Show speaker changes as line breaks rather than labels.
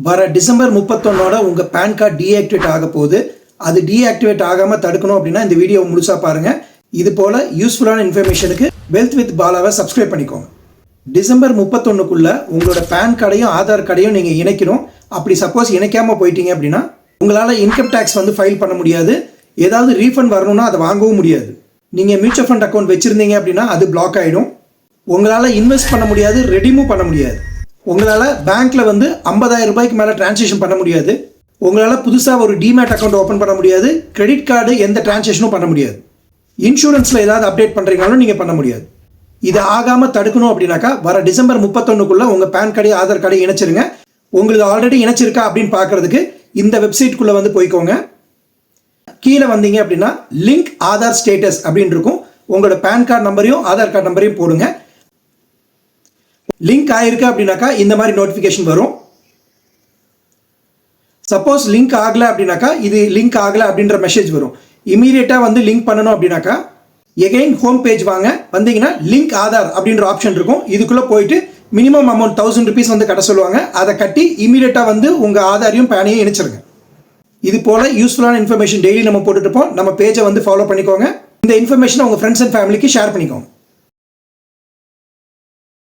வர டிசம்பர் 31 உங்கள் pan card deactivate ஆக போகுது. அது டீஆக்டிவேட் ஆகாமல் தடுக்கணும் அப்படின்னா இந்த வீடியோ முழுசாக பாருங்கள். இது போல் யூஸ்ஃபுல்லான இன்ஃபர்மேஷனுக்கு வெல்த் வித் பாலாவை சப்ஸ்கிரைப் பண்ணிக்கோங்க. டிசம்பர் 31க்குள்ளே உங்களோட பேன் கார்டையும் ஆதார் கார்டையும் நீங்கள் இணைக்கணும். அப்படி சப்போஸ் இணைக்காமல் போயிட்டீங்க அப்படின்னா உங்களால் இன்கம் டேக்ஸ் ஃபைல் பண்ண முடியாது. ஏதாவது ரீஃபண்ட் வரணும்னா அதை வாங்கவும் முடியாது. நீங்கள் மியூச்சுவல் ஃபண்ட் அக்கௌண்ட் வச்சுருந்தீங்க அப்படின்னா அது பிளாக் ஆகிடும். உங்களால் இன்வெஸ்ட் பண்ண முடியாது, ரெடிமும் பண்ண முடியாது. உங்களால் பேங்க்கில் 50,000 ரூபாய்க்கு மேலே டிரான்சாக்ஷன் பண்ண முடியாது. உங்களால் புதுசாக ஒரு டிமேட் அக்கௌண்ட் ஓப்பன் பண்ண முடியாது. கிரெடிட் கார்டு எந்த டிரான்சாக்ஷனும் பண்ண முடியாது. இன்சூரன்ஸில் ஏதாவது அப்டேட் பண்ணுறீங்கனாலும் நீங்கள் பண்ண முடியாது. இது ஆகாமல் தடுக்கணும் அப்படின்னாக்கா வர டிசம்பர் 31க்குள்ளே உங்கள் பேன் கார்டையும் ஆதார் கார்டையும் இணைச்சிருங்க. உங்களுக்கு ஆல்ரெடி இணைச்சிருக்கா அப்படின்னு பார்க்குறதுக்கு இந்த வெப்சைட்குள்ளே போய்க்கோங்க. கீழே வந்தீங்க அப்படின்னா லிங்க் ஆதார் ஸ்டேட்டஸ் அப்படின்னு இருக்கும். உங்களோட பேன் கார்டு நம்பரையும் ஆதார் கார்டு நம்பரையும் போடுங்க. லிங்க் ஆயிருக்கு அப்படின்னாக்கா இந்த மாதிரி நோட்டிஃபிகேஷன் வரும். சப்போஸ் லிங்க் ஆகலை அப்படின்னாக்கா இது லிங்க் ஆகலை அப்படின்ற மெசேஜ் வரும். இமீடியட்டாக லிங்க் பண்ணணும் அப்படின்னாக்கா எகைன் ஹோம் பேஜ் வாங்க. வந்தீங்கன்னா லிங்க் ஆதார் அப்படின்ற ஆப்ஷன் இருக்கும். இதுக்குள்ளே போயிட்டு மினிமம் அமௌண்ட் 1000 rupees கட்ட சொல்லுவாங்க. அதை கட்டி இமீடியட்டாக உங்கள் ஆதாரையும் பேனையும் இணைச்சிருங்க. இது போல் யூஸ்ஃபுல்லான இன்ஃபர்மேஷன் டெய்லி நம்ம போட்டுட்டு இருப்போம். நம்ம பேஜை ஃபாலோ பண்ணிக்கோங்க. இந்த இன்ஃபர்மேஷனை உங்கள் ஃப்ரெண்ட்ஸ் அண்ட் ஃபேமிலிக்கு ஷேர் பண்ணிக்கோங்க.